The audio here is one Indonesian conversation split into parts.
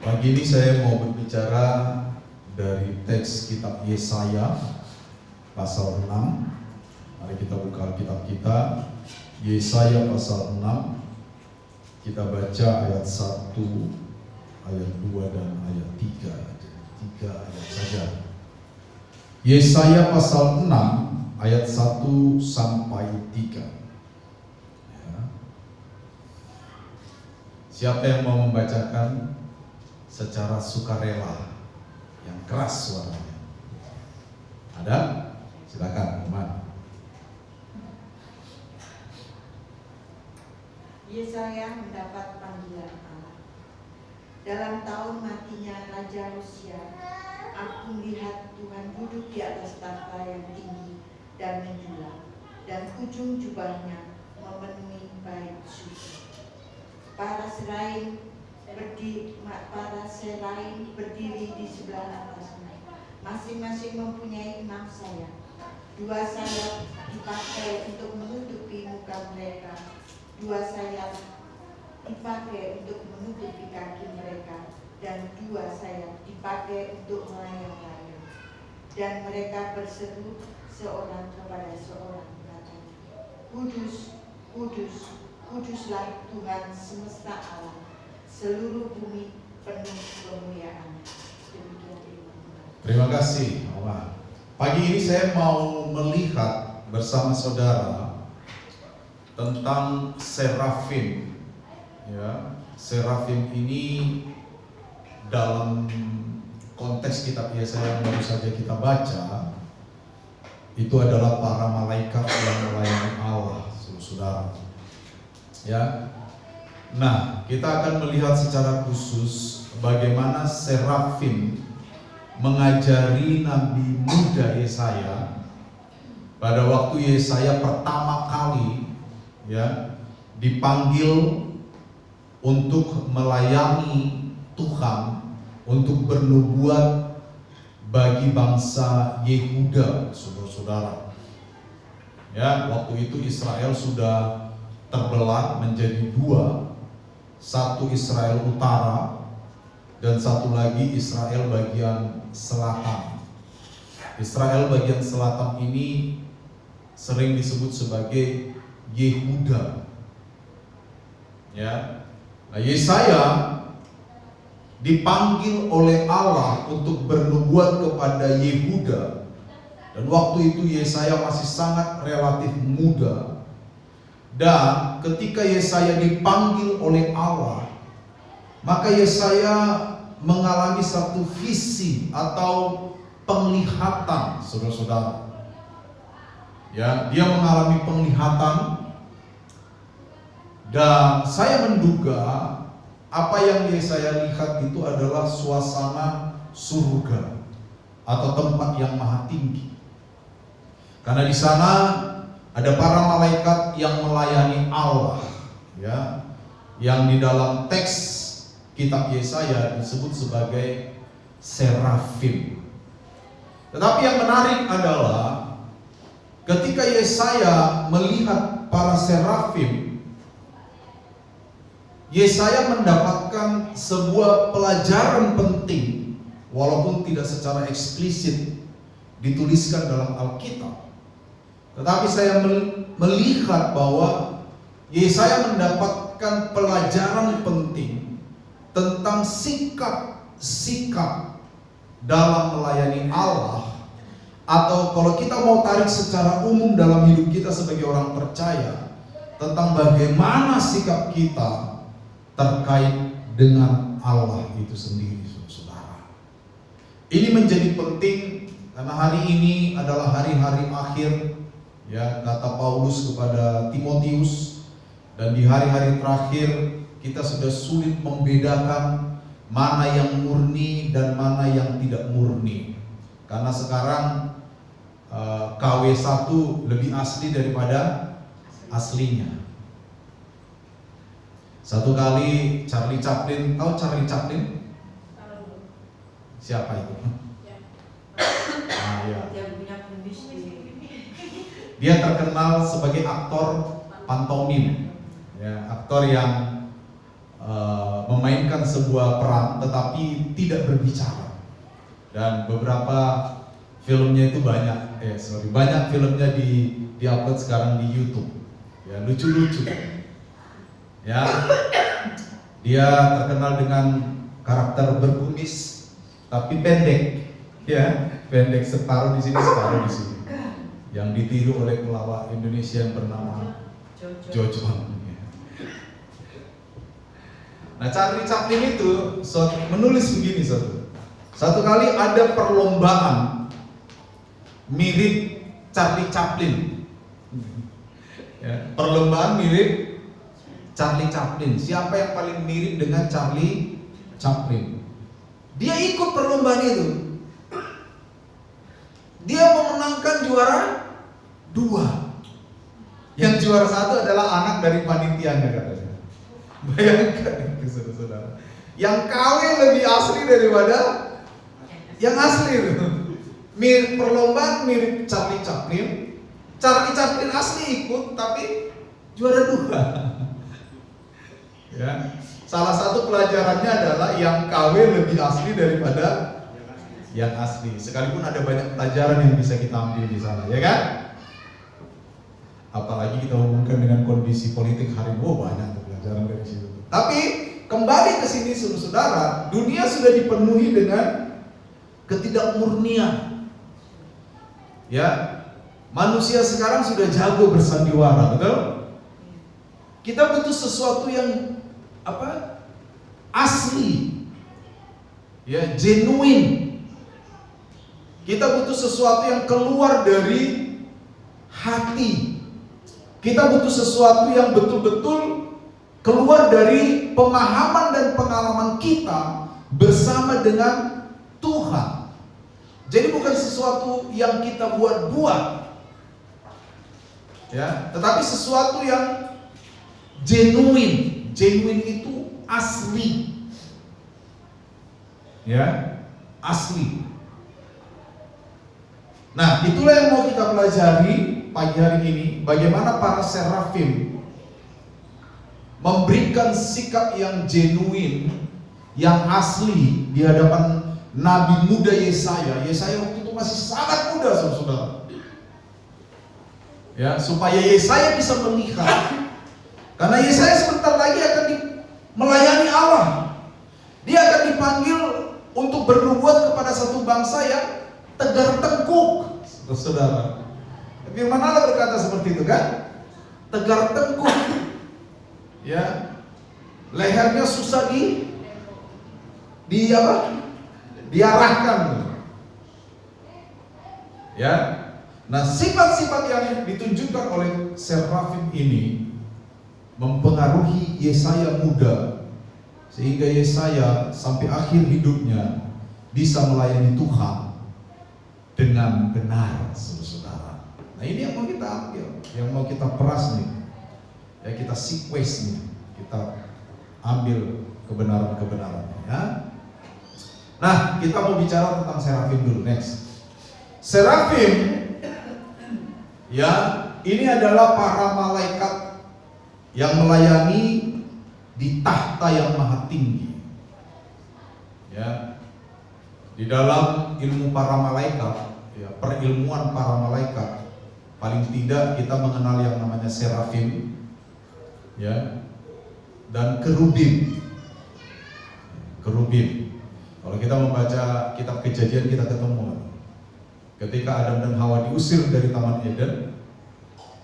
Pagi ini saya mau berbicara dari teks kitab Yesaya pasal 6. Mari kita buka kitab kita, Yesaya pasal 6. Kita baca ayat 1, ayat 2 dan ayat 3. 3 ayat saja. Yesaya pasal 6 ayat 1 sampai 3. Ya. Siapa yang mau membacakan secara sukarela, yang keras suaranya? Ada? Silakan, Umat. Yesaya mendapat panggilan Allah. Dalam tahun matinya Raja Usia, aku melihat Tuhan duduk di atas tahta yang tinggi dan menjulang, dan ujung jubahnya memenuhi bait suci. Para serain berdiri di sebelah atasnya, masing-masing mempunyai 6 sayap. 2 sayap dipakai untuk menutupi muka mereka, 2 sayap dipakai untuk menutupi kaki mereka, dan 2 sayap dipakai untuk melayang-layang. Dan mereka berseru seorang kepada seorang, katanya, Kudus, kudus, kuduslah Tuhan semesta alam, seluruh bumi penuh kemuliaan. Demikian firman Tuhan. Terima kasih, Allah. Pagi ini saya mau melihat bersama saudara tentang serafim. Ya, serafim ini dalam konteks kitab Yesaya yang baru saja kita baca, itu adalah para malaikat yang melayani Allah, saudara. Ya. Nah, kita akan melihat secara khusus bagaimana serafim mengajari Nabi muda Yesaya pada waktu Yesaya pertama kali dipanggil untuk melayani Tuhan, untuk bernubuat bagi bangsa Yehuda, saudara-saudara. Ya, waktu itu Israel sudah terbelah menjadi 2. Satu Israel utara dan satu lagi Israel bagian selatan. Israel bagian selatan ini sering disebut sebagai Yehuda. Ya. Nah, Yesaya dipanggil oleh Allah untuk bernubuat kepada Yehuda. Dan waktu itu Yesaya masih sangat relatif muda. Dan ketika Yesaya dipanggil oleh Allah, maka Yesaya mengalami satu visi atau penglihatan, saudara-saudara. Ya, dia mengalami penglihatan, dan saya menduga apa yang Yesaya lihat itu adalah suasana surga atau tempat yang maha tinggi. Karena di sana ada para malaikat yang melayani Allah, ya, yang di dalam teks kitab Yesaya disebut sebagai serafim. Tetapi yang menarik adalah ketika Yesaya melihat para serafim, Yesaya mendapatkan sebuah pelajaran penting, walaupun tidak secara eksplisit dituliskan dalam Alkitab. Tetapi saya melihat bahwa Yesaya mendapatkan pelajaran penting tentang sikap dalam melayani Allah, atau kalau kita mau tarik secara umum dalam hidup kita sebagai orang percaya, tentang bagaimana sikap kita terkait dengan Allah itu sendiri, saudara. Ini menjadi penting karena hari ini adalah hari-hari akhir, ya, kata Paulus kepada Timotius, dan di hari-hari terakhir kita sudah sulit membedakan mana yang murni dan mana yang tidak murni. Karena sekarang KW1 lebih asli daripada aslinya. Satu kali Charlie Chaplin, tahu Charlie Chaplin? Siapa itu? Nah, ya. Dia terkenal sebagai aktor pantomim, ya, aktor yang memainkan sebuah peran tetapi tidak berbicara. Dan beberapa filmnya itu banyak filmnya di-upload sekarang di YouTube. Ya, lucu-lucu. Ya. Dia terkenal dengan karakter berkumis tapi pendek. Ya, pendek, separuh di sini, separuh di sini. Yang ditiru oleh pelawak Indonesia yang bernama Jojo. Nah, Charlie Chaplin itu menulis begini, satu kali ada perlombaan mirip Charlie Chaplin. Ya, perlombaan mirip Charlie Chaplin. Siapa yang paling mirip dengan Charlie Chaplin? Dia ikut perlombaan itu. Dia memenangkan juara 2. Yang juara 1 adalah anak dari panitianya katanya. Bayangkan itu, saudara-saudara. Yang KW lebih asli daripada yang asli itu. Perlombaan mirip Charlie Chaplin. Charlie Chaplin asli ikut tapi juara 2. Ya. Salah satu pelajarannya adalah yang KW lebih asli daripada yang asli. Sekalipun ada banyak pelajaran yang bisa kita ambil di sana, ya kan? Apalagi kita hubungkan dengan kondisi politik hari ini, banyak pelajaran dari situ. Tapi kembali ke sini, saudara, dunia sudah dipenuhi dengan ketidakmurnian. Ya, manusia sekarang sudah jago bersandiwara, betul? Kita butuh sesuatu yang asli, ya, genuine. Kita butuh sesuatu yang keluar dari hati. Kita butuh sesuatu yang betul-betul keluar dari pemahaman dan pengalaman kita bersama dengan Tuhan. Jadi bukan sesuatu yang kita buat-buat, ya, tetapi sesuatu yang genuine. Genuine itu asli, ya, asli. Nah, itulah yang mau kita pelajari pagi hari ini. Bagaimana para serafim memberikan sikap yang genuine, yang asli di hadapan Nabi muda Yesaya. Yesaya waktu itu masih sangat muda, saudara. Ya, supaya Yesaya bisa melihat. Karena Yesaya sebentar lagi akan melayani Allah. Dia akan dipanggil untuk bernubuat kepada satu bangsa yang tegar tengkuk, saudara. Firman Allah berkata seperti itu kan? Tegar tengkuk, ya, lehernya susah diarahkan, ya. Nah, sifat-sifat yang ditunjukkan oleh serafim ini mempengaruhi Yesaya muda, sehingga Yesaya sampai akhir hidupnya bisa melayani Tuhan dengan benar, saudara. Nah, ini yang mau kita ambil, yang mau kita peras nih, ya, kita sequence nih, kita ambil kebenaran-kebenaran, ya. Nah, kita mau bicara tentang serafim dulu. Next, serafim, ya, ini adalah para malaikat yang melayani di tahta yang maha tinggi. Ya, di dalam ilmu para malaikat, ya, perilmuan para malaikat, paling tidak kita mengenal yang namanya serafim, ya, dan kerubim. Kerubim. Kalau kita membaca kitab Kejadian, kita ketemu ketika Adam dan Hawa diusir dari Taman Eden,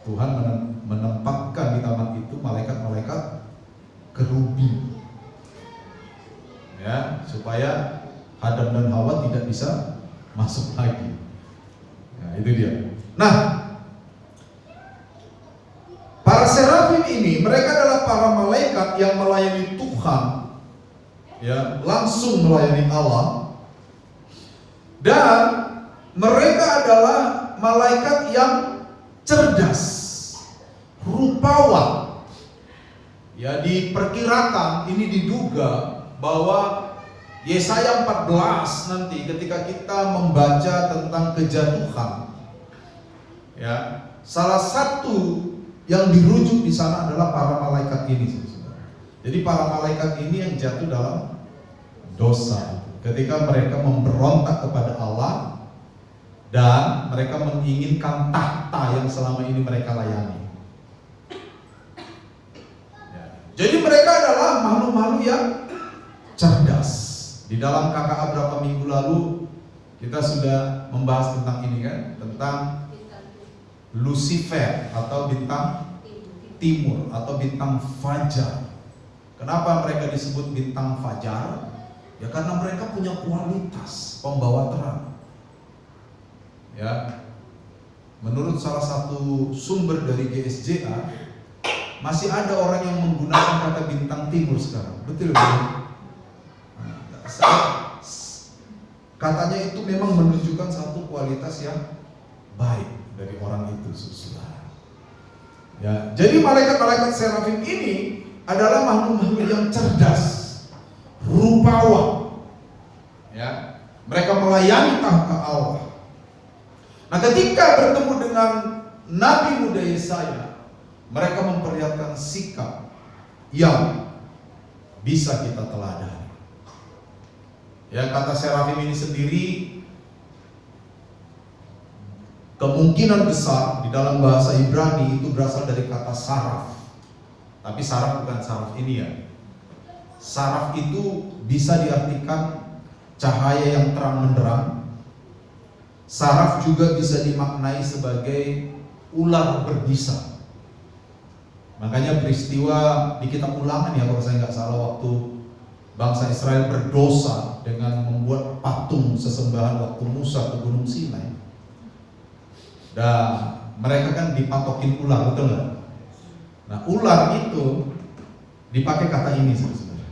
Tuhan menempatkan di taman itu malaikat-malaikat kerubim, ya, supaya Adam dan Hawa tidak bisa masuk lagi. Nah, itu dia. Nah, para serafim ini, mereka adalah para malaikat yang melayani Tuhan, ya, langsung melayani Allah, dan mereka adalah malaikat yang cerdas, rupawan. Ya, diperkirakan, ini diduga bahwa Yesaya 14 nanti ketika kita membaca tentang kejatuhan, ya, salah satu yang dirujuk di sana adalah para malaikat ini. Jadi para malaikat ini yang jatuh dalam dosa ketika mereka memberontak kepada Allah dan mereka menginginkan tahta yang selama ini mereka layani. Jadi mereka adalah makhluk-makhluk yang cerdas. Di dalam KKA berapa minggu lalu kita sudah membahas tentang ini kan, tentang Lucifer atau bintang timur atau bintang fajar. Kenapa mereka disebut bintang fajar? Ya karena mereka punya kualitas pembawa terang. Ya, menurut salah satu sumber dari GSJA, masih ada orang yang menggunakan kata bintang timur sekarang. Betul kan? Katanya itu memang menunjukkan satu kualitas yang baik dari orang itu, saudara. Ya, jadi malaikat-malaikat serafim ini adalah makhluk-makhluk yang cerdas, rupawan. Ya, mereka melayani tahta Allah. Nah, ketika bertemu dengan Nabi muda Yesaya, mereka memperlihatkan sikap yang bisa kita teladani. Ya, kata serafim ini sendiri kemungkinan besar di dalam bahasa Ibrani itu berasal dari kata saraf. Tapi saraf bukan saraf ini ya. Saraf itu bisa diartikan cahaya yang terang menderang. Saraf juga bisa dimaknai sebagai ular berbisa. Makanya peristiwa di kitab Ulangan ya kalau saya nggak salah, waktu bangsa Israel berdosa dengan membuat patung sesembahan waktu Musa ke Gunung Sinai. Dan mereka kan dipatokin ular, betul nggak? Nah, ular itu dipakai kata ini, saudara.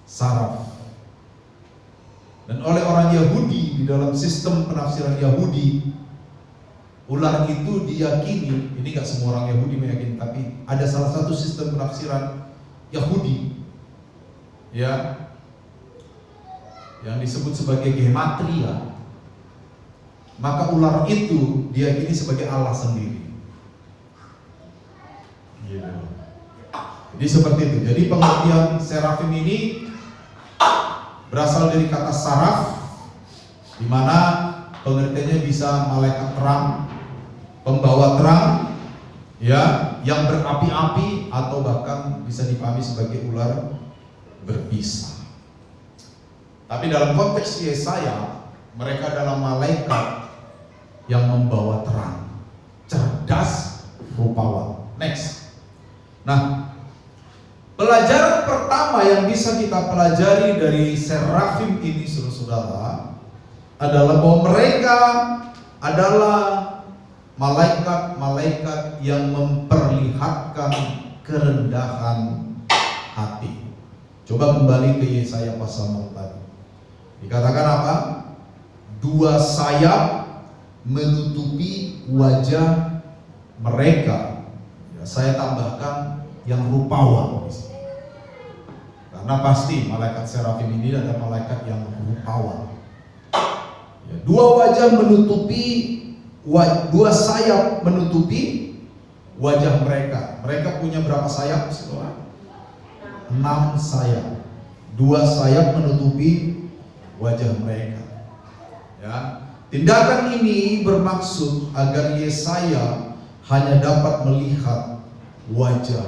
Saraf. Dan oleh orang Yahudi di dalam sistem penafsiran Yahudi, ular itu diyakini, ini nggak semua orang Yahudi meyakini, tapi ada salah satu sistem penafsiran Yahudi ya yang disebut sebagai gematria, maka ular itu diyakini sebagai Allah sendiri. Jadi seperti itu. Jadi pengertian serafim ini berasal dari kata saraf, di mana pengertiannya bisa malaikat terang, pembawa terang, ya, yang berapi-api, atau bahkan bisa dipahami sebagai ular berbisa. Tapi dalam konteks Yesaya, mereka adalah malaikat yang membawa terang, cerdas, rupawan. Next. Nah, pelajaran pertama yang bisa kita pelajari dari serafim ini, saudara, adalah bahwa mereka adalah malaikat-malaikat yang memperlihatkan kerendahan hati. Coba kembali ke Yesaya pasal 4 tadi. Dikatakan apa? Dua sayap menutupi wajah mereka. Ya, saya tambahkan yang rupawan. Karena pasti malaikat serafim ini adalah malaikat yang rupawan. Ya, dua wajah menutupi, dua sayap menutupi wajah mereka. Mereka punya berapa sayap, saudara? 6 sayap. 2 sayap menutupi wajah mereka. Ya, tindakan ini bermaksud agar Yesaya hanya dapat melihat wajah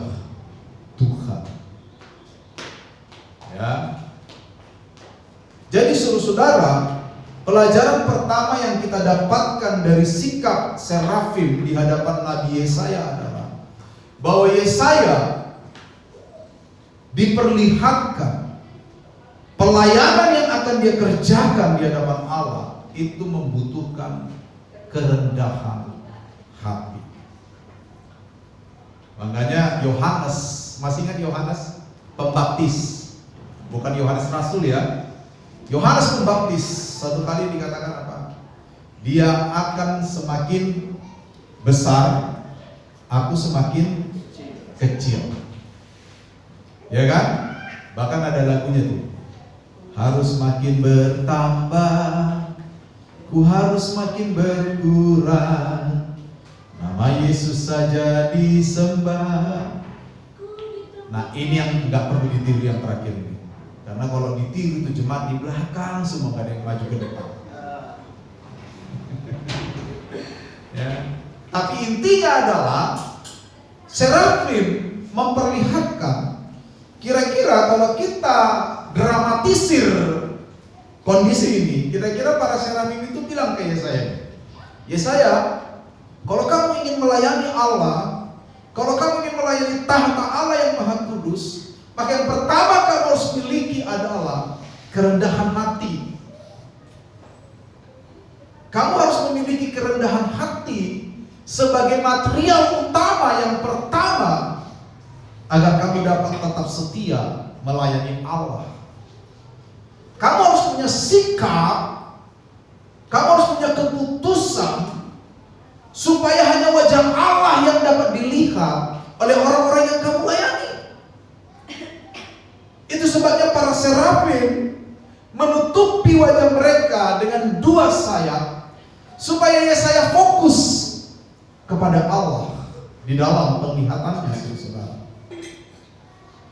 Tuhan. Ya. Jadi saudara, pelajaran pertama yang kita dapatkan dari sikap serafim di hadapan Nabi Yesaya adalah bahwa Yesaya diperlihatkan pelayanan yang akan dia kerjakan di hadapan Allah itu membutuhkan kerendahan hati. Makanya Yohanes, masih ingat Yohanes Pembaptis? Bukan Yohanes Rasul ya. Yohanes Pembaptis satu kali dikatakan apa? Dia akan semakin besar, aku semakin kecil. Ya kan? Bahkan ada lagunya tuh. Harus makin bertambah, ku harus makin berkurang. Nama Yesus saja disembah, Nah ini yang nggak perlu ditiru yang terakhir ini. Karena kalau ditiru itu jemaat di belakang semua, nggak ada yang maju ke depan. Ya. Tapi intinya adalah serafim memperlihatkan kira-kira kalau kita dramatisir kondisi ini, kira-kira para serafim itu bilang ke Yesaya, kalau kamu ingin melayani Allah, kalau kamu ingin melayani tahta Allah yang Maha Kudus, maka yang pertama kamu harus miliki adalah kerendahan hati. Kamu harus memiliki kerendahan hati sebagai material utama yang pertama agar kamu dapat tetap setia melayani Allah. Kamu harus punya sikap, kamu harus punya keputusan supaya hanya wajah Allah yang dapat dilihat oleh orang-orang yang kamu layani. Itu sebabnya para serafim menutupi wajah mereka dengan dua sayap supaya Yesaya fokus kepada Allah di dalam penglihatannya, saudara.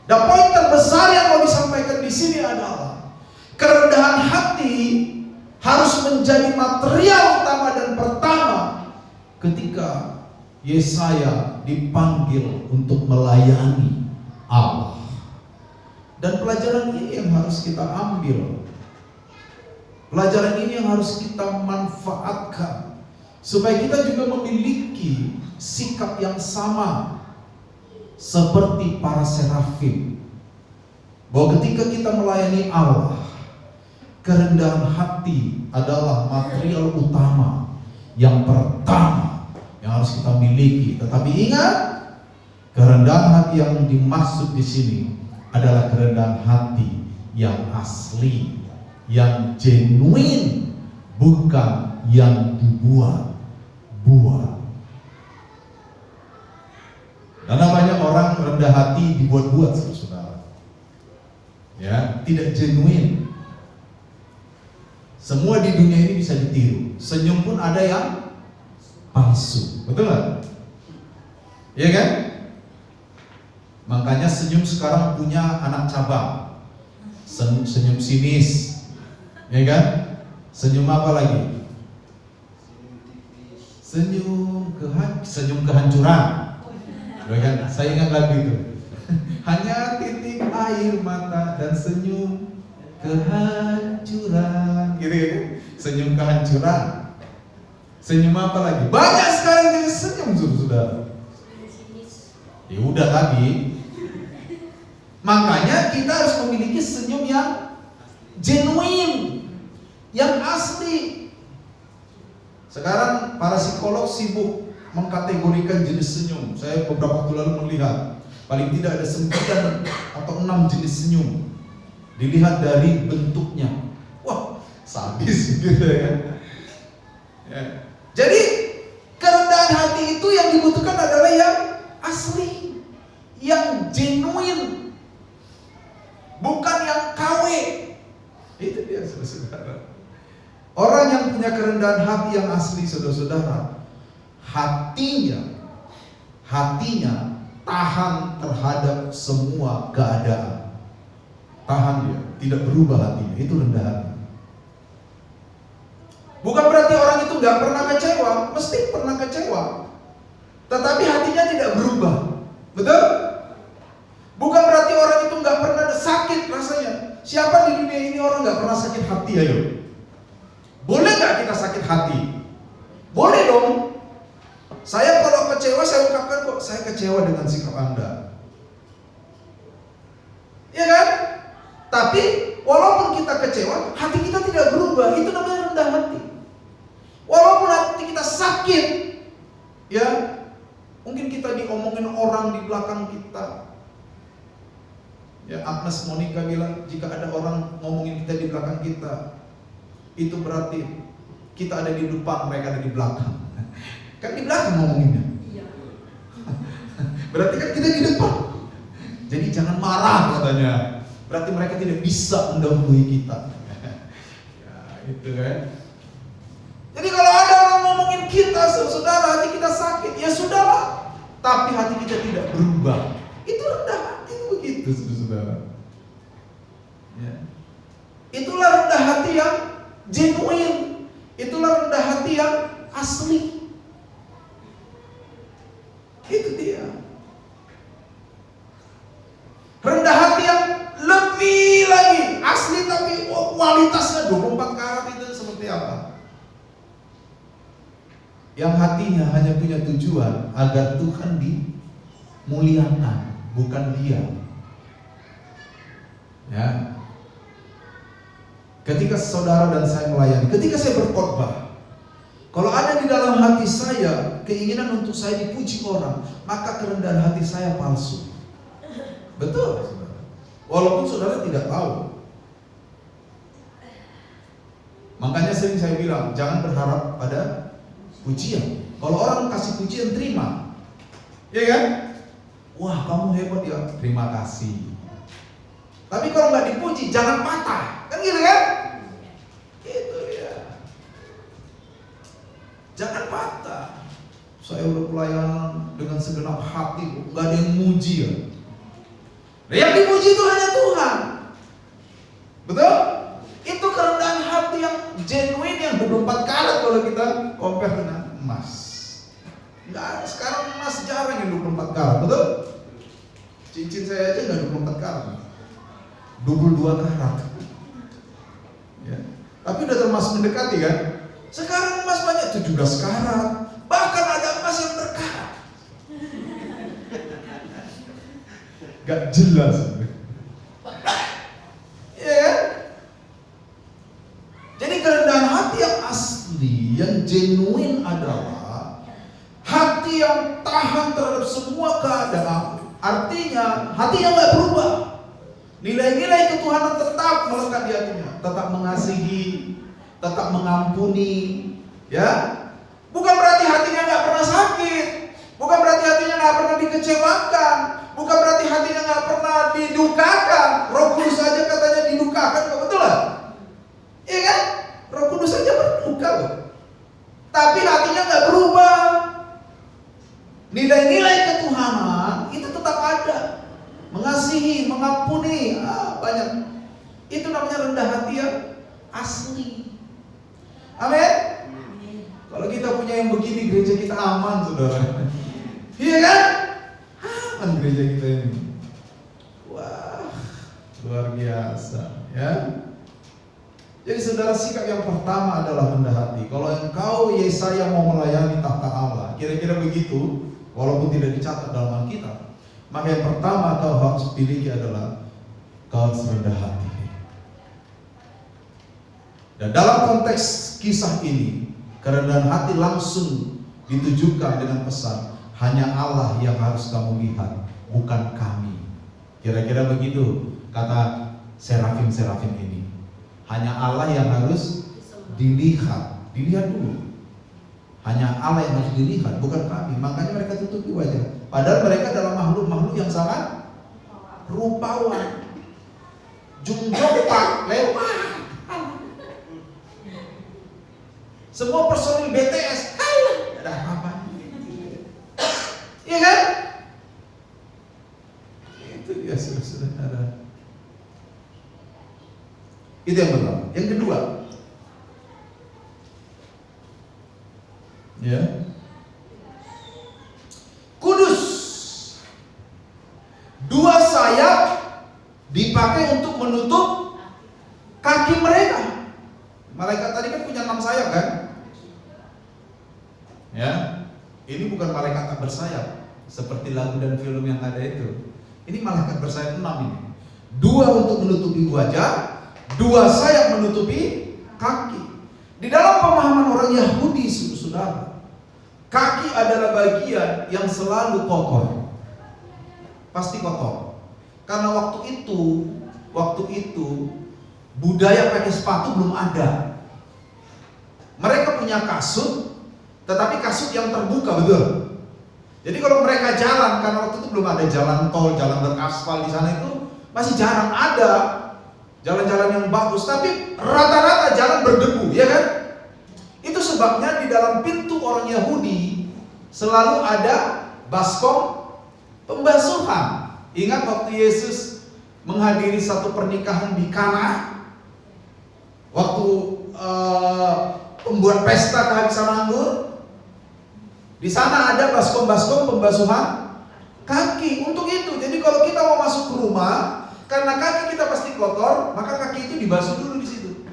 Dan poin terbesar yang mau disampaikan di sini adalah kerendahan hati harus menjadi material utama dan pertama ketika Yesaya dipanggil untuk melayani Allah. Dan pelajaran ini yang harus kita ambil. Pelajaran ini yang harus kita manfaatkan supaya kita juga memiliki sikap yang sama seperti para serafim. Bahwa ketika kita melayani Allah, kerendahan hati adalah material utama yang pertama yang harus kita miliki. Tetapi ingat, kerendahan hati yang dimaksud di sini adalah kerendahan hati yang asli, yang genuine, bukan yang dibuat-buat. Karena banyak orang rendah hati dibuat-buat, saudara. Ya, tidak genuine. Semua di dunia ini bisa ditiru. Senyum pun ada yang palsu, betul nggak? Iya kan? Makanya senyum sekarang punya anak cabang. Senyum sinis, ya kan? Senyum apa lagi? Senyum kehancuran. Ya kan? Saya ingat lagu itu. Hanya titik air mata dan senyum kehancuran, gitu ya? Senyum kehancuran. Senyum apa lagi? Banyak sekarang jenis senyum, saudara. Ya udah tadi. Makanya kita harus memiliki senyum yang genuine, yang asli. Sekarang para psikolog sibuk mengkategorikan jenis senyum. Saya beberapa waktu lalu melihat paling tidak ada 9 atau 6 jenis senyum. Dilihat dari bentuknya. Wah, sadis gitu ya. Jadi kerendahan hati itu yang dibutuhkan adalah yang asli, yang genuine, bukan yang KW. Itu dia, saudara-saudara. Orang yang punya kerendahan hati yang asli, saudara-saudara, hatinya tahan terhadap semua keadaan. Tahan dia, tidak berubah hatinya. Itu rendah hati. Bukan berarti orang itu gak pernah kecewa, mesti pernah kecewa, tetapi hatinya tidak berubah. Betul? Bukan berarti orang itu gak pernah sakit rasanya. Siapa di dunia ini orang gak pernah sakit hati? Ayo, boleh gak kita sakit hati? Boleh dong. Saya kalau kecewa, saya ungkapkan kok, saya kecewa dengan sikap Anda. Iya kan? Tapi walaupun kita kecewa, hati kita tidak berubah. Itu namanya rendah hati. Walaupun hati kita sakit, ya, mungkin kita diomongin orang di belakang kita. Ya, Agnes Monica bilang jika ada orang ngomongin kita di belakang kita, itu berarti kita ada di depan, mereka ada di belakang. Kan di belakang ngomonginnya. Iya. Berarti kan kita di depan. Jadi jangan marah katanya. Berarti mereka tidak bisa mendahului kita. Ya, itu kan. Jadi kalau ada orang ngomongin kita, saudara, hati kita sakit, ya sudahlah. Tapi hati kita tidak berubah. Itu rendah hati, itu itu, saudara. Ya. Itulah rendah hati yang genuine. Itulah rendah hati yang asli. Itu dia. Rendah hati yang lebih lagi asli, tapi kualitasnya 24 karat itu seperti apa? Yang hatinya hanya punya tujuan agar Tuhan dimuliakan, bukan dia. Ya. Ketika saudara dan saya melayani, ketika saya berkhotbah, kalau ada di dalam hati saya keinginan untuk saya dipuji orang, maka kerendahan hati saya palsu. Betul, saudara. Walaupun saudara tidak tahu. Makanya sering saya bilang, jangan berharap pada pujian. Kalau orang kasih pujian, terima. Ya kan? Wah, kamu hebat ya, terima kasih. Tapi kalau nggak dipuji, jangan patah. Kan gitu kan? Itu dia. Jangan patah. Saya udah pelayanan dengan segenap hati, nggak ada yang muji ya. Nah, yang dipuji itu hanya Tuhan. Betul? Itu kerendahan hati yang genuine, yang 24 karat kalau kita compare dengan emas. Nggak ada, sekarang emas jarang yang 24 karat, betul? Cincin saya aja nggak 24 karat, 22 karat. Ya. Tapi udah termasuk mendekati kan? Sekarang emas banyak 17 karat, bahkan ada emas yang berkarat. Gak jelas. Ya kan? Jadi kerendahan hati yang asli, yang genuine adalah hati yang tahan terhadap semua keadaan. Artinya hatinya gak berubah. Nilai-nilai ketuhanan tetap melekat di hatinya, tetap mengasihi, tetap mengampuni, ya. Bukan berarti hatinya nggak pernah sakit, bukan berarti hatinya nggak pernah dikecewakan, bukan berarti hatinya nggak pernah didukakan. Roh Kudus saja katanya didukakan, betul lah? Iya kan? Roh Kudus saja berduka loh. Tapi hatinya nggak berubah. Nilai-nilai ketuhanan itu tetap ada. Mengasihi, mengampuni, banyak. Itu namanya rendah hati yang asli. Amin. Kalau kita punya yang begini, gereja kita aman, saudara. Iya kan? Aman gereja kita ini. Wah, luar biasa, ya. Jadi saudara, sikap yang pertama adalah rendah hati. Kalau engkau Yesaya mau melayani tahta Allah, kira-kira begitu, walaupun tidak dicatat dalam Alkitab. Maka yang pertama kau harus pilih adalah kau harus rendah hati. Dan dalam konteks kisah ini, kerendahan hati langsung ditujukan dengan pesan, hanya Allah yang harus kamu lihat, bukan kami. Kira-kira begitu kata serafim-serafim ini. Hanya Allah yang harus dilihat. Dilihat dulu. Hanya Allah yang harus dilihat, bukan kami. Makanya mereka tutupi wajah. Padahal mereka adalah makhluk-makhluk yang sangat rupawan. Jungjopak lewat. Semua personil BTS, ada apa-apa. Iya kan? Itu dia, saudara. Itu yang pertama. Yang kedua, ya, kudus. Dua sayap dipakai untuk menutup kaki mereka. Malaikat tadi kan punya 6 sayap kan? Ya, ini bukan malaikat tak bersayap seperti lagu dan film yang ada itu. Ini malaikat bersayap 6 ini. 2 untuk menutupi wajah, 2 sayap menutupi kaki. Di dalam pemahaman orang Yahudi, saudara, kaki adalah bagian yang selalu kotor. Pasti kotor. Karena waktu itu budaya pakai sepatu belum ada. Mereka punya kasut, tetapi kasut yang terbuka, betul. Jadi kalau mereka jalan, karena waktu itu belum ada jalan tol, jalan beraspal di sana itu masih jarang ada jalan-jalan yang bagus, tapi rata-rata jalan berdebu, ya kan? Itu sebabnya di dalam pintu orang Yahudi selalu ada baskom pembasuhan. Ingat waktu Yesus menghadiri satu pernikahan di Kana, waktu membuat pesta kehabisan anggur. Di sana ada baskom-baskom pembasuhan kaki untuk itu. Jadi kalau kita mau masuk ke rumah, karena kaki kita pasti kotor, maka kaki itu dibasuh dulu di situ,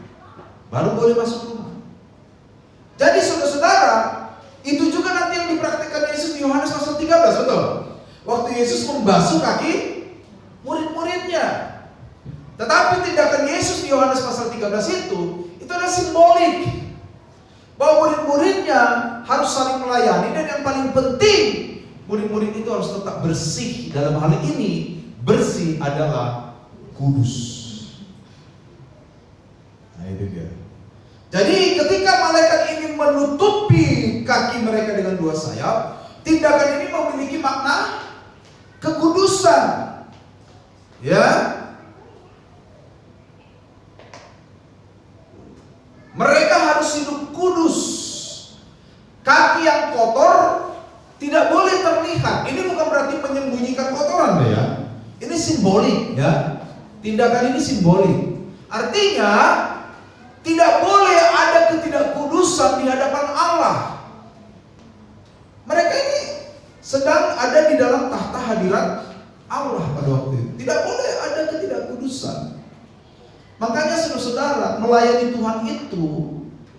baru boleh masuk rumah. Jadi saudara-saudara, itu juga nanti yang dipraktikkan Yesus di Yohanes pasal 13, betul? Waktu Yesus membasuh kaki murid-muridnya. Tetapi tindakan Yesus di Yohanes pasal 13 itu adalah simbolik bahwa murid-muridnya harus saling melayani, dan yang paling penting, murid-murid itu harus tetap bersih. Dalam hal ini, bersih adalah kudus. Nah, itu dia. Jadi ketika malaikat ingin menutupi kaki mereka dengan dua sayap, tindakan ini memiliki makna kekudusan. Ya. Mereka harus hidup kudus. Kaki yang kotor tidak boleh terlihat. Ini bukan berarti menyembunyikan kotoran ya. Ini simbolik ya. Tindakan ini simbolik. Artinya tidak boleh ada ketidakkudusan di hadapan Allah. Mereka ini sedang ada di dalam tahta hadirat Allah pada waktu itu. Tidak boleh ada ketidakkudusan. Makanya saudara-saudara, melayani Tuhan itu,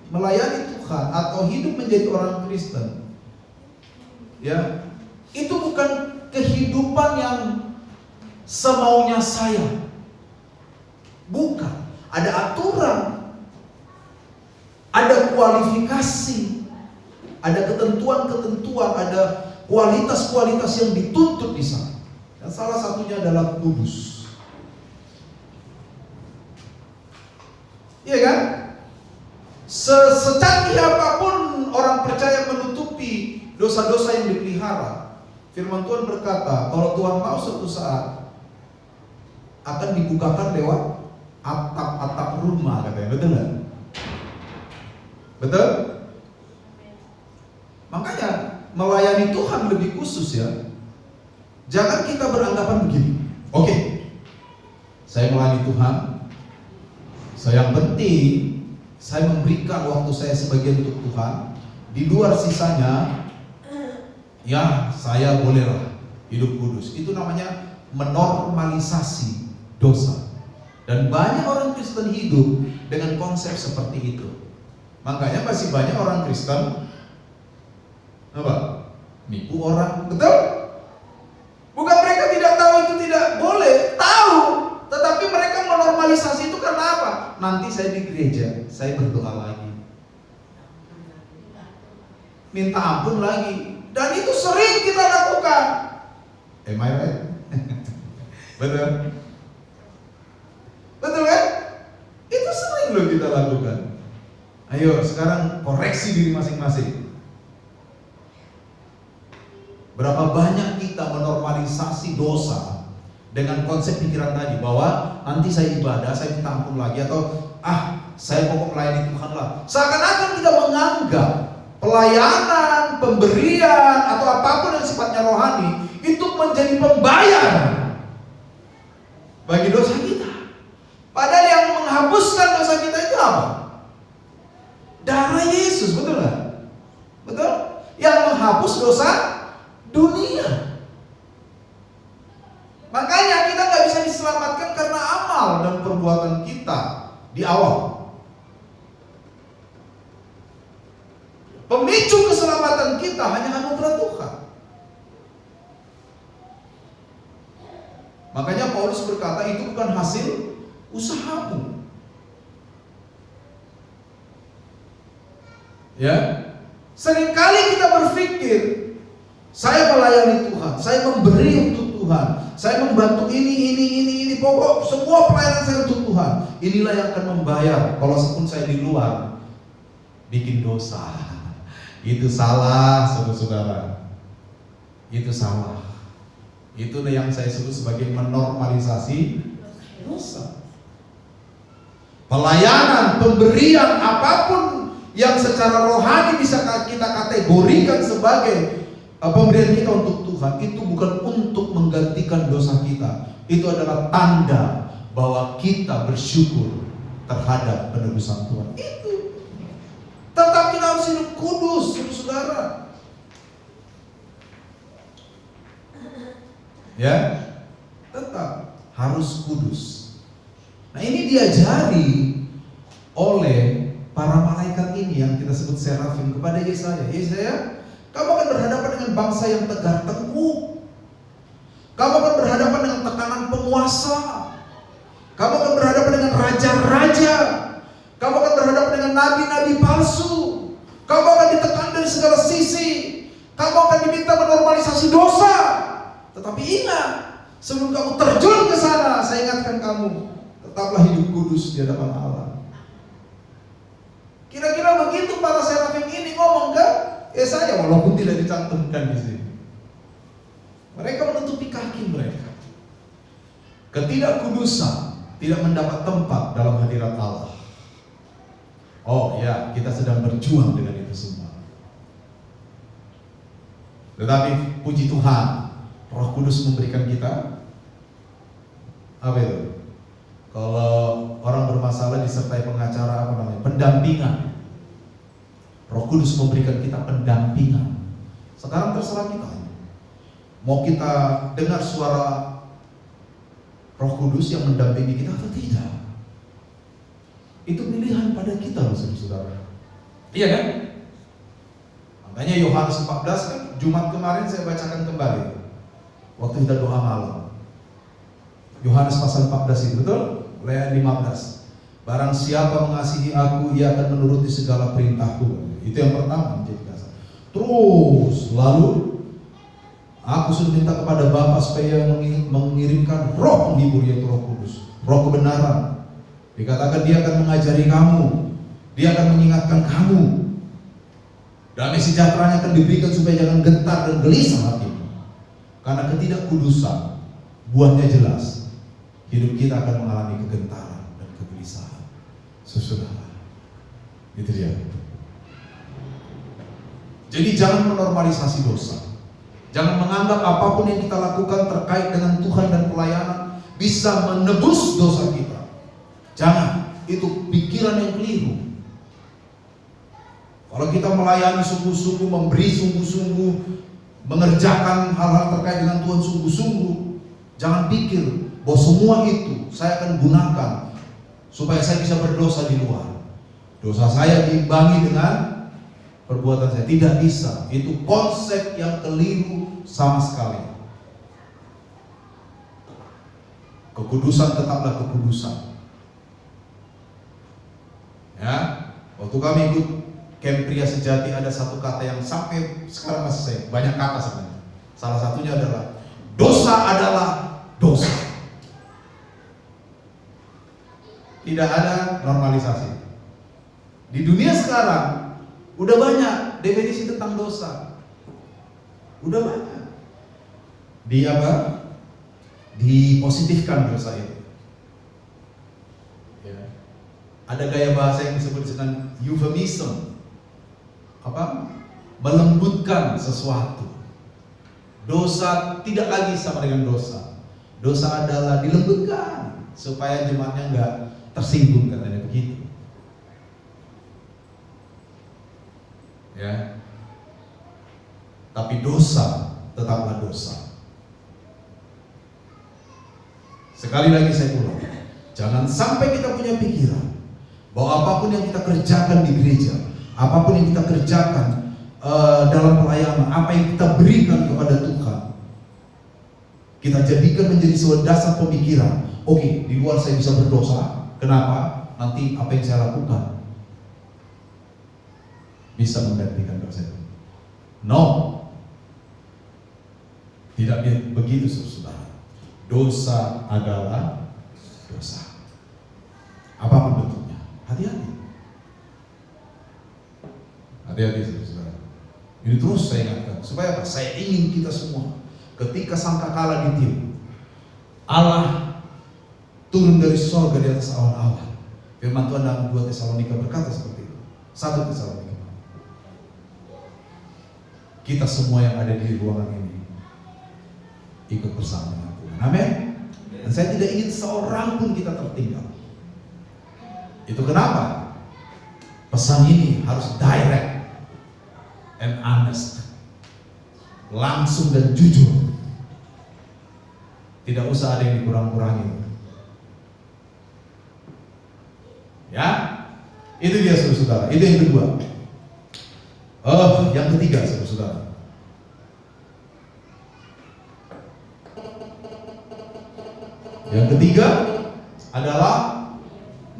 melayani Tuhan atau hidup menjadi orang Kristen, ya, itu bukan kehidupan yang semaunya saya. Bukan, ada aturan, ada kualifikasi, ada ketentuan-ketentuan, ada kualitas-kualitas yang dituntut di sana. Dan salah satunya adalah kudus. Iya kan? Secanggih apapun orang percaya menutupi dosa-dosa yang dipelihara, firman Tuhan berkata, kalau Tuhan mau suatu saat akan dibukakan lewat atap-atap rumah, katanya. Betul nggak? Betul? Makanya melayani Tuhan lebih khusus ya. Jangan kita beranggapan begini. Oke, saya melayani Tuhan, yang penting saya memberikan waktu saya sebagian untuk Tuhan. Di luar sisanya, ya saya bolehlah hidup kudus. Itu namanya menormalisasi dosa. Dan banyak orang Kristen hidup dengan konsep seperti itu. Makanya masih banyak orang Kristen apa? Nipu orang, betul? Bukan mereka tidak tahu itu tidak boleh, tahu. Tetapi mereka menormalisasi itu karena apa? Nanti saya di gereja, saya berdoa lagi, minta ampun lagi. Dan itu sering kita lakukan. Am I right? Betul? Betul kan? Itu sering loh kita lakukan. Ayo sekarang koreksi diri masing-masing. Berapa banyak kita menormalisasi dosa dengan konsep pikiran tadi, bahwa nanti saya ibadah, saya minta ampun lagi, atau saya pokok melayani Tuhan lah. Seakan-akan kita menganggap pelayanan, pemberian, atau apapun yang sifatnya rohani itu menjadi pembayar bagi dosa kita. Padahal yang menghapuskan dosa kita itu apa? Darah Yesus, betul nggak? Betul? Yang menghapus dosa dunia. Makanya kita nggak bisa diselamatkan karena amal dan perbuatan kita di awal. Pemicu keselamatan kita hanya anugerah Tuhan. Makanya Paulus berkata itu bukan hasil usahamu. Ya, seringkali kita berpikir, saya melayani Tuhan, saya memberi untuk Tuhan, saya membantu ini, pokok semua pelayanan saya untuk Tuhan. Inilah yang akan membayar. Kalau pun saya di luar bikin dosa, itu salah, saudara-saudara. Itu salah. Itu yang saya sebut sebagai menormalisasi dosa. Pelayanan, pemberian, apapun yang secara rohani bisa kita kategorikan sebagai pemberian kita untuk Tuhan, itu bukan untuk menggantikan membersihkan dosa kita, itu adalah tanda bahwa kita bersyukur terhadap penebusan Tuhan. Itu. Tetap kita harus hidup kudus, saudara. Ya, tetap harus kudus. Nah, ini diajari oleh para malaikat ini yang kita sebut serafim kepada Yesaya. Yesaya, kamu akan berhadapan dengan bangsa yang tegar tengkuk. Kamu akan berhadapan dengan tekanan penguasa. Kamu akan berhadapan dengan raja-raja. Kamu akan berhadapan dengan nabi-nabi palsu. Kamu akan ditekan dari segala sisi. Kamu akan diminta menormalisasi dosa. Tetapi ingat, sebelum kamu terjun ke sana, saya ingatkan kamu, tetaplah hidup kudus di hadapan Allah. Kira-kira begitu para serafim ini ngomong ke Yesaya, walaupun tidak dicantumkan di sini. Mereka menutupi kaki mereka. Ketidakkudusan tidak mendapat tempat dalam hadirat Allah. Oh ya, kita sedang berjuang dengan itu semua. Tetapi puji Tuhan, Roh Kudus memberikan kita apa itu? Kalau orang bermasalah disertai pengacara, apa namanya? Pendampingan. Roh Kudus memberikan kita pendampingan. Sekarang terserah kita. Mau kita dengar suara Roh Kudus yang mendampingi kita atau tidak? Itu pilihan pada kita loh, saudara. Iya kan? Makanya Yohanes 14 kan Jumat kemarin saya bacakan kembali waktu kita doa malam. Yohanes pasal 14 itu, betul? Ayat 15. Barang siapa mengasihi aku, ia akan menuruti segala perintahku. Itu yang pertama menjadi dasar. Terus lalu aku sudah minta kepada Bapa supaya mengirimkan Roh penghibur, yaitu Roh Kudus, Roh kebenaran. Dikatakan dia akan mengajari kamu, dia akan mengingatkan kamu. Damai sejahteranya akan diberikan supaya jangan gentar dan gelisah hatimu. Karena ketidakkudusan buahnya jelas. Hidup kita akan mengalami kegentaran dan kegelisahan. Saudara, itu dia. Jadi jangan menormalisasi dosa. Jangan menganggap apapun yang kita lakukan terkait dengan Tuhan dan pelayanan bisa menebus dosa kita. Jangan, itu pikiran yang keliru. Kalau kita melayani sungguh-sungguh, memberi sungguh-sungguh, mengerjakan hal-hal terkait dengan Tuhan sungguh-sungguh, jangan pikir bahwa semua itu saya akan gunakan supaya saya bisa berdosa di luar. Dosa saya diimbangi dengan perbuatan saya. Tidak bisa. Itu konsep yang keliru sama sekali. Kekudusan tetaplah kekudusan. Ya, waktu kami ikut Camp Pria Sejati ada satu kata yang sampai sekarang masih saya, banyak kata sebenarnya. Salah satunya adalah dosa adalah dosa. Tidak ada normalisasi. Di dunia sekarang udah banyak definisi tentang dosa. Udah banyak. Dipositifkan dosa itu. Ya. Ada gaya bahasa yang disebut dengan euphemism. Melembutkan sesuatu. Dosa tidak lagi sama dengan dosa. Dosa adalah dilembutkan supaya jemaatnya enggak tersinggung, katanya begitu. Ya. Tapi dosa tetaplah dosa. Sekali lagi saya ulang, jangan sampai kita punya pikiran bahwa apapun yang kita kerjakan di gereja, apapun yang kita kerjakan dalam pelayanan, apa yang kita berikan kepada Tuhan, kita jadikan menjadi sebuah dasar pemikiran. Oke, di luar saya bisa berdosa. Kenapa? Nanti apa yang saya lakukan bisa menggantikan dosa itu. No, tidak begitu, saudara. Dosa adalah dosa, apapun bentuknya. Hati-hati, hati-hati, saudara. Ini terus saya ingatkan. Supaya apa? Saya ingin kita semua, ketika sangkakala ditiup, Allah turun dari sorga di atas awan-awan. Firman Tuhan dalam 2 Tesalonika berkata seperti itu. 1 Tesalonika. Kita semua yang ada di ruangan ini ikut bersama dengan Tuhan. Amin. Dan saya tidak ingin seorang pun kita tertinggal. Itu kenapa pesan ini harus direct and honest, langsung dan jujur. Tidak usah ada yang dikurang-kurangi. Ya, itu dia saudara-saudara. Itu yang kedua. Yang ketiga saudara-saudara. Yang ketiga adalah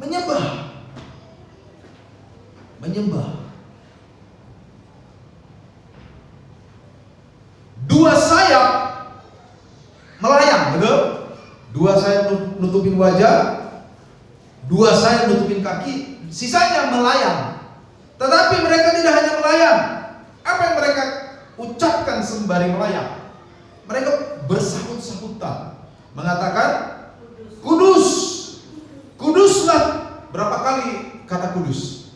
menyembah. Menyembah. Dua sayap melayang, betul? Dua sayap nutupin wajah, dua sayap nutupin kaki, sisanya melayang. Tetapi mereka tidak hanya melayang. Apa yang mereka ucapkan sembari melayang? Mereka bersahut-sahutan, mengatakan, Kudus, kuduslah. Berapa kali kata kudus?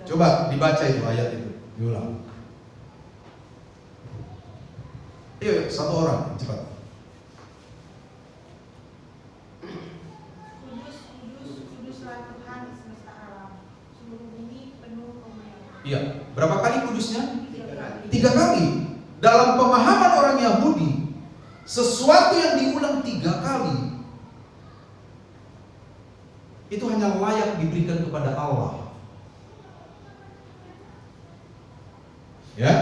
Coba dibaca itu ayat itu, diulang. Yuk, satu orang, cepat. Kuduslah Tuhan semesta alam, seluruh bumi penuh kemuliaan. Iya, berapa kali kudusnya? 3 kali. 3 kali. Dalam pemahaman orang Yahudi, sesuatu yang diulang 3 kali itu hanya layak diberikan kepada Allah. Ya.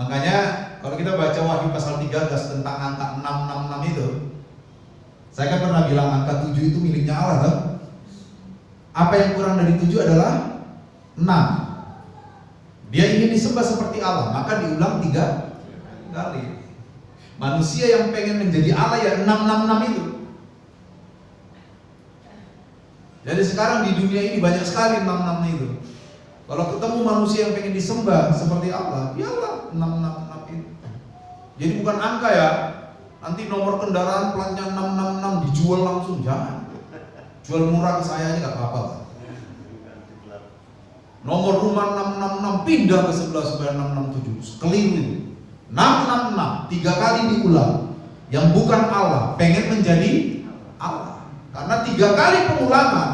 Makanya kalau kita baca Wahyu pasal 13 tentang angka 666 itu, saya kan pernah bilang angka 7 itu miliknya Allah kan? Apa yang kurang dari 7 adalah 6. Dia ingin disembah seperti Allah, maka diulang 3 kali. Manusia yang pengen menjadi Allah ya 666 itu. Jadi sekarang di dunia ini banyak sekali 666 itu. Kalau ketemu manusia yang pengen disembah seperti Allah, ya Allah 666 itu. Jadi bukan angka ya. Nanti nomor kendaraan platnya 666 dijual langsung, jangan. Jual murah ke saya aja gak apa-apa. Nomor rumah 666 pindah ke sebelah 667. Keliru. 666 3 kali diulang. Yang bukan Allah pengen menjadi Allah. Karena 3 kali pengulangan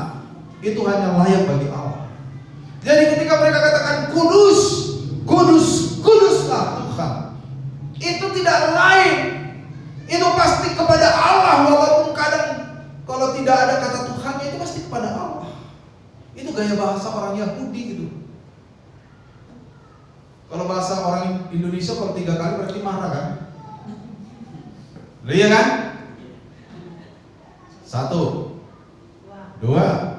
itu hanya layak bagi Allah. Jadi ketika mereka katakan kudus, kudus, kuduslah Tuhan, itu tidak lain. Itu pasti kepada Allah, walaupun kadang kalau tidak ada kata Tuhannya itu pasti kepada Allah. Itu gaya bahasa orang Yahudi gitu. Kalau bahasa orang Indonesia kalau 3 kali berarti marah kan? Iya kan? 1, 2.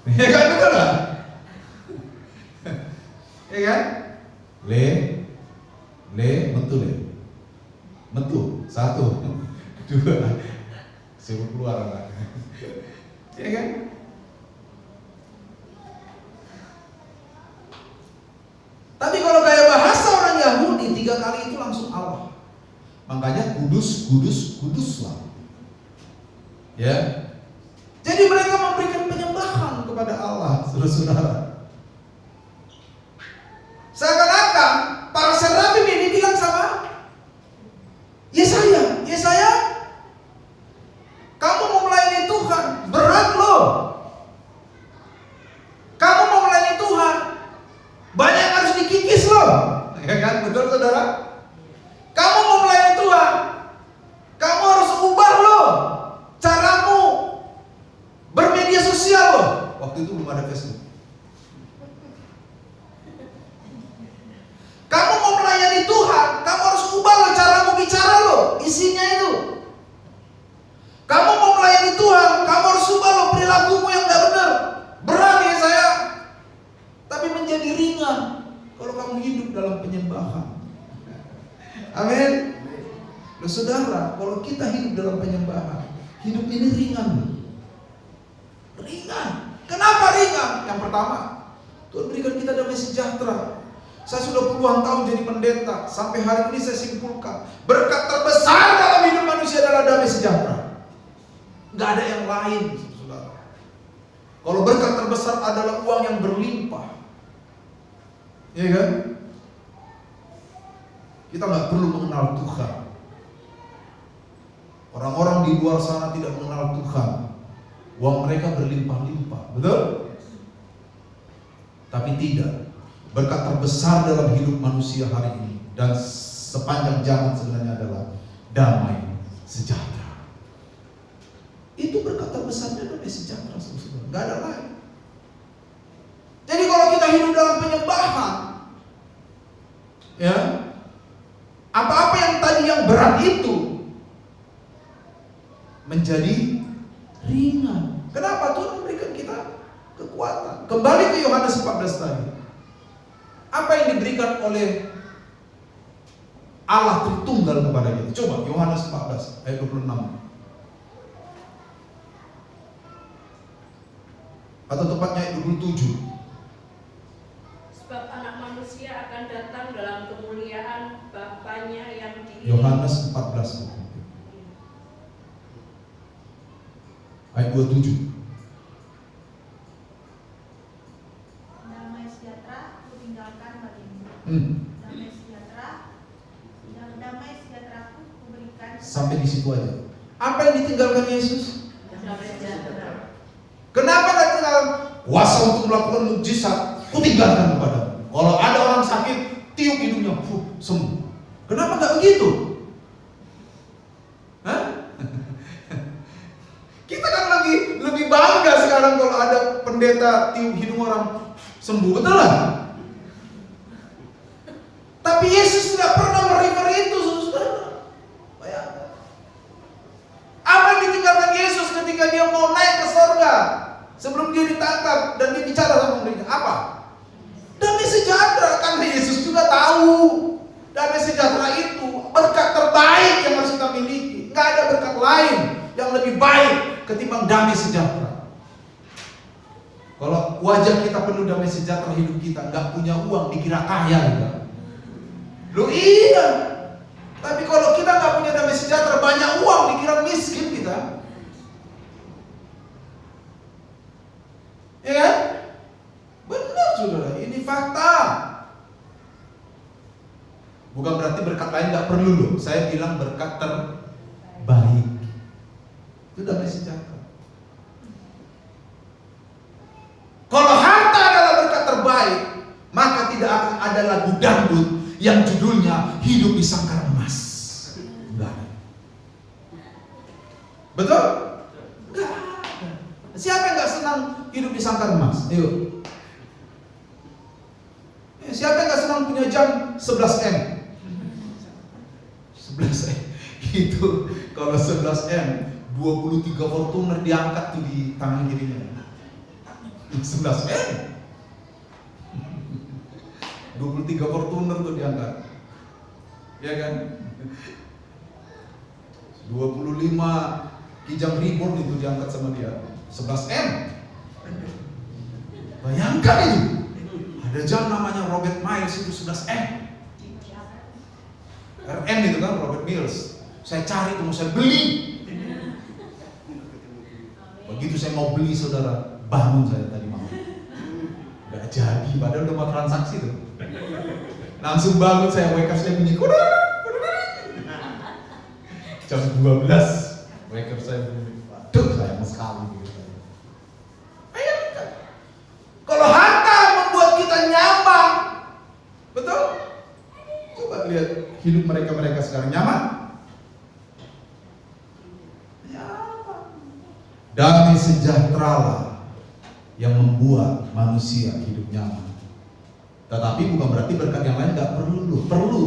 Ya kan, betul kan? Ya kan? Metu. 1, 2. Suruh keluar anak. Ya kan? Tapi kalau gaya bahasa orang Yahudi 3 kali itu langsung Allah. Makanya kudus, kudus, kuduslah. Ya. Jadi mereka memberikan penyembahan kepada Allah, saudara-saudara. Seakan-akan para serafim ini bilang sama Yesaya, kamu mau melayani Tuhan, berat loh. Kamu mau melayani Tuhan, banyak yang harus dikikis loh. Ya kan, betul saudara? Kamu mau melayani Tuhan, kamu harus ubah loh caramu bermedia sosial loh. Waktu itu belum ada Facebook. Kamu mau melayani Tuhan, kamu harus ubah loh caramu bicara loh, isinya itu. Kamu mau melayani Tuhan, kamu harus ubah loh perilakumu yang gak benar. Berat ya saya, tapi menjadi ringan kalau kamu hidup dalam penyembahan. Amin. Loh saudara, kalau kita hidup dalam penyembahan, hidup ini ringan. Ringan. Kenapa ringan? Yang pertama, Tuhan berikan kita damai sejahtera. Saya sudah puluhan tahun jadi pendeta, sampai hari ini saya simpulkan, berkat terbesar dalam hidup manusia adalah damai sejahtera. Gak ada yang lain, saudara. Kalau berkat terbesar adalah uang yang berlimpah, iya kan? Kita nggak perlu mengenal Tuhan. Orang-orang di luar sana tidak mengenal Tuhan. Uang mereka berlimpah-limpah, betul? Tapi tidak. Berkat terbesar dalam hidup manusia hari ini dan sepanjang zaman sebenarnya adalah damai sejahtera. Itu berkat terbesarnya, damai sejahtera, saudara. Nggak ada lain. Jadi kalau kita hidup dalam penyembahan, ya, apa-apa yang tadi yang berat itu menjadi ringan. Kenapa? Tuhan memberikan kita kekuatan. Kembali ke Yohanes 14 tadi. Apa yang diberikan oleh Allah Tritunggal kepada kita? Coba Yohanes 14 ayat 26. Atau tepatnya ayat 27. Sebab anak manusia akan datang dalam kemuliaan Bapanya yang di Yohanes 14 ayat 27. Damai sejahtera ku tinggalkan bagimu. Damai sejahtera, damai sejahtera ku berikan. Sampai di situ aja. Apa yang ditinggalkan Yesus? damai sejahtera. Kenapa nggak tinggalkan? Kuasa untuk melakukan mukjizat, ku tinggalkan kepadamu. Kalau ada orang sakit, tiup hidungnya, sembuh. Kenapa nggak begitu? Hah? Kita kan lebih bangga sekarang kalau ada pendeta tiup hidung orang sembuh, betul lah? Tapi Yesus tidak pernah merefer itu, saudara. Bayangkan. Apa yang ditinggalkan Yesus ketika dia mau naik ke surga? Sebelum dia ditangkap dan dia bicara sama mereka, apa? Damai sejahtera, karena Yesus juga tahu damai sejahtera itu berkat terbaik yang harus kita miliki. Nggak ada berkat lain yang lebih baik ketimbang damai sejahtera. Kalau wajah kita penuh damai sejahtera, hidup kita nggak punya uang dikira kaya juga. Loh iya. Tapi kalau kita nggak punya damai sejahtera, banyak uang dikira miskin kita. Ya kan? Benar saudara, ini fakta. Bukan berarti berkat lain nggak perlu loh. Saya bilang berkat terbaik. Itu damai sejahtera. Kalau harta adalah berkat terbaik, maka tidak akan ada lagu dangdut yang judulnya hidup di sangkar emas. Enggak. Betul? Enggak. Siapa yang nggak senang hidup di sangkar emas? Ayo. Siapa yang nggak senang punya jam 11M? 11M. Itu kalau 11M 23 Fortuner diangkat tuh di tangan kirinya. 11M. 23 Fortuner tuh diangkat. Ya kan? 25 Kijang Reborn itu diangkat sama dia. 11M. Bayangkan itu. Ada jam namanya Robert Miles itu 11M. RM itu kan Robert Mills. Saya cari itu mau saya beli. Begitu saya mau beli saudara, bangun saya tadi malam. Gak jadi, padahal udah mau transaksi tuh. Langsung bangun saya, wake up saya bunyi jam 12 wake up saya bunyi. Aduh sayang sekali gitu. Bayangkan. Kalau harta membuat kita nyaman, betul? Coba lihat hidup mereka sekarang nyaman. Damai sejahtera yang membuat manusia hidup nyaman. Tetapi bukan berarti berkat yang lain nggak perlu. Perlu.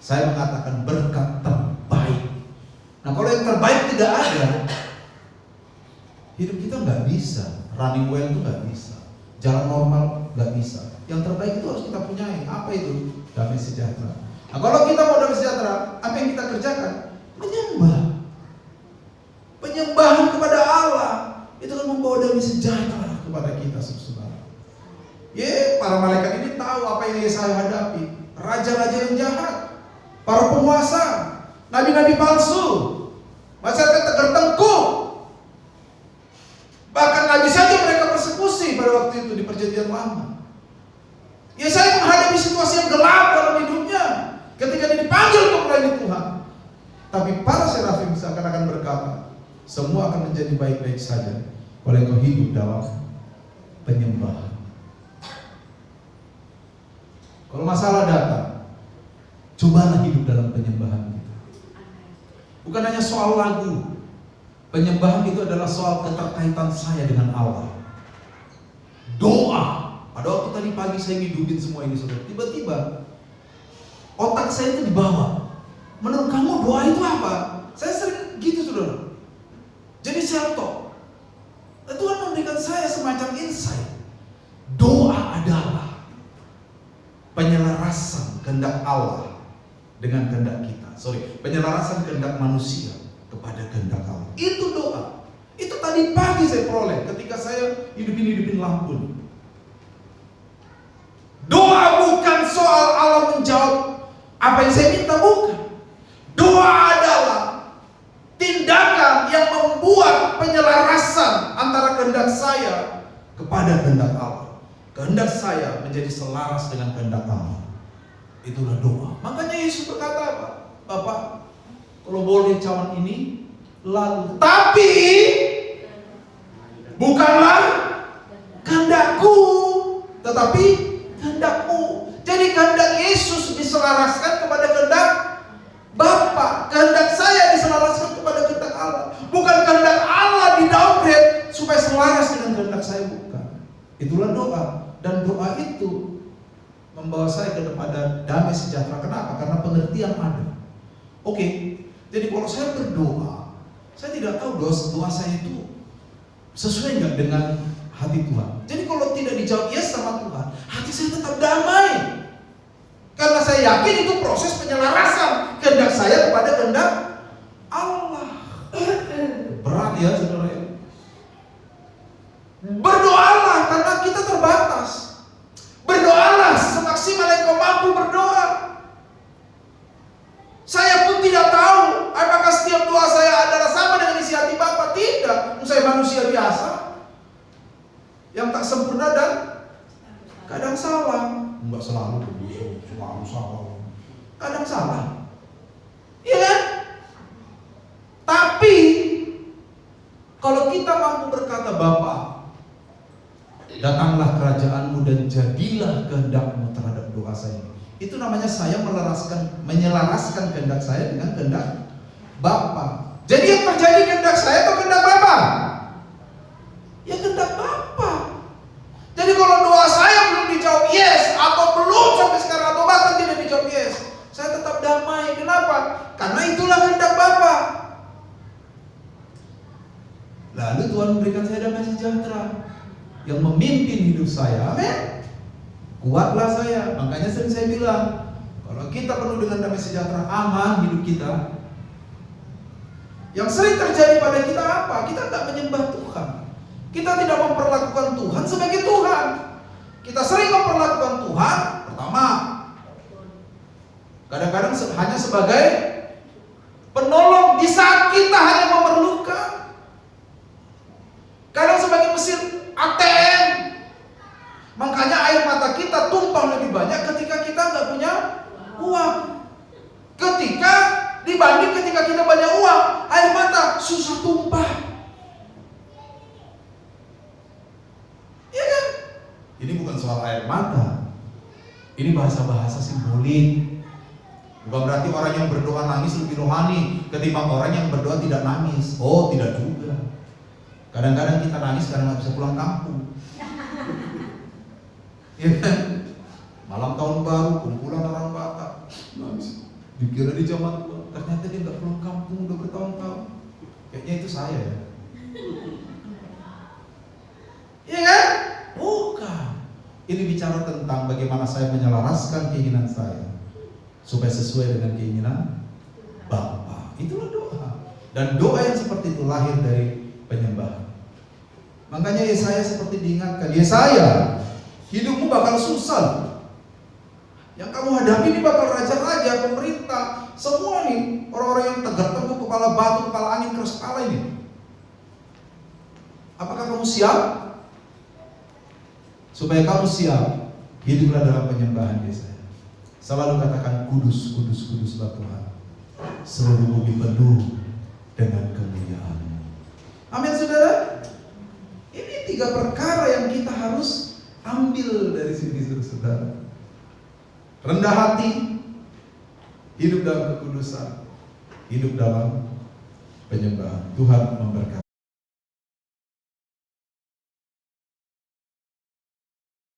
Saya mengatakan berkat terbaik. Nah kalau yang terbaik tidak ada, hidup kita nggak bisa. Running well itu nggak bisa. Jalan normal nggak bisa. Yang terbaik itu harus kita punyai. Apa itu? Damai sejahtera. Nah kalau kita mau damai sejahtera, apa yang kita kerjakan? Menyembah. Penyembahan kepada Allah itu kan membawa damai sejahtera kepada kita, saudara. Para malaikat ini tahu apa yang Yesaya hadapi. Raja-raja yang jahat, para penguasa, nabi-nabi palsu, masyarakat tertengkuk. Bahkan nabi saja mereka persekusi pada waktu itu di Perjanjian Lama. Yesaya menghadapi situasi yang gelap dalam hidupnya ketika dia Tapi para serafim seakan-akan berkata, semua akan menjadi baik-baik saja kalau engkau hidup dalam penyembahan. Kalau masalah datang, cobalah hidup dalam penyembahan kita. Bukan hanya soal lagu. Penyembahan itu adalah soal keterkaitan saya dengan Allah. Doa. Pada waktu tadi pagi saya ngidupin semua ini, saudara. Tiba-tiba otak saya itu dibawa. Menurut kamu doa itu apa? Saya sering gitu, saudara. Jadi self-talk. Tuhan memberikan saya semacam insight. Doa adalah penyelarasan kehendak Allah dengan kehendak kita. Penyelarasan kehendak manusia kepada kehendak Allah. Itu doa. Itu tadi pagi saya peroleh ketika saya hidupin lampu. Doa bukan soal Allah menjawab apa yang saya minta, bukan. Doa adalah tindakan yang membuat penyelarasan antara kehendak saya kepada kehendak Allah. Kehendak saya menjadi selaras dengan kehendak Allah. Itulah doa. Makanya Yesus berkata apa? Bapak, kalau boleh cawan ini lalu, tapi bukanlah kehendakku, tetapi kehendakmu. Jadi kehendak Yesus diselaraskan kepada kehendak Bapa. Kehendak saya diselaraskan kepada kehendak Allah. Bukan kehendak Allah di downgrade supaya selaras dengan kehendak saya, bukan. Itulah doa. Dan doa itu membawa saya kepada damai sejahtera. Kenapa? Karena pengertian ada. Oke, jadi kalau saya berdoa, saya tidak tahu doa saya itu sesuai nggak dengan hati Tuhan. Jadi kalau tidak dijawab yes sama Tuhan, hati saya tetap damai. Karena saya yakin itu proses penyelarasan kehendak saya kepada kehendak Allah. Berat ya, saudara. Berdoalah karena kita terbatas. Berdoalah semaksimal yang kau mampu berdoa. Saya pun tidak tahu apakah setiap doa saya adalah sama dengan isi hati Bapa. Tidak, saya manusia biasa yang tak sempurna dan kadang salah. Enggak selalu salah. Kadang salah. Iya kan? Tapi kalau kita mampu berkata, Bapa, datanglah kerajaanmu dan jadilah kehendakmu terhadap doa saya ini. Itu namanya saya menyelaraskan kehendak saya dengan kehendak Bapa. Jadi yang terjadi kehendak saya atau kehendak Bapa? Ya kehendak Bapa. Jadi kalau doa saya belum dijawab yes, atau belum sampai sekarang, atau bahkan tidak dijawab yes, saya tetap damai. Kenapa? Karena itulah kehendak Bapa. Lalu Tuhan memberikan saya damai sejahtera yang memimpin hidup saya. Amin. Kuatlah saya. Makanya sering saya bilang, kalau kita penuh dengan damai sejahtera, aman hidup kita. Yang sering terjadi pada kita apa? Kita tidak menyembah Tuhan. Kita tidak memperlakukan Tuhan sebagai Tuhan. Kita sering memperlakukan Tuhan, pertama, kadang-kadang hanya sebagai penolong di saat kita hanya memerlukan. Kadang sebagai mesin ATM. Makanya air mata kita tumpah lebih banyak ketika kita nggak punya uang. Dibanding ketika kita banyak uang, air mata susah tumpah. Iya kan? Ini bukan soal air mata. Ini bahasa-bahasa simbolik. Bukan berarti orang yang berdoa nangis lebih rohani ketimbang orang yang berdoa tidak nangis. Oh, tidak juga. Kadang-kadang kita nangis karena nggak bisa pulang kampung. Ya kan? Malam tahun baru, kumpulan orang Batak nangis. Dikira di zaman tua, ternyata dia nggak pulang kampung udah bertahun-tahun. Kayaknya itu saya ya. Iya kan? Bukan. Ini bicara tentang bagaimana saya menyelaraskan keinginan saya supaya sesuai dengan keinginan Bapa. Itulah doa. Dan doa yang seperti itu lahir dari penyembahan. Makanya Yesaya seperti diingatkan, Yesaya, hidupmu bakal susah. Yang kamu hadapi ini bakal raja-raja, pemerintah, semua nih orang-orang yang tegak tengkuk, kepala batu, kepala angin, keras kepala ini. Apakah kamu siap? Supaya kamu siap, hiduplah dalam penyembahan Yesaya. Selalu katakan kudus, kudus, kuduslah Tuhan seluruh bumi penuh dengan kemuliaan. Amin saudara. Ini 3 perkara yang kita harus ambil dari sini saudara. Rendah hati, hidup dalam kekudusan, hidup dalam penyembahan. Tuhan memberkati.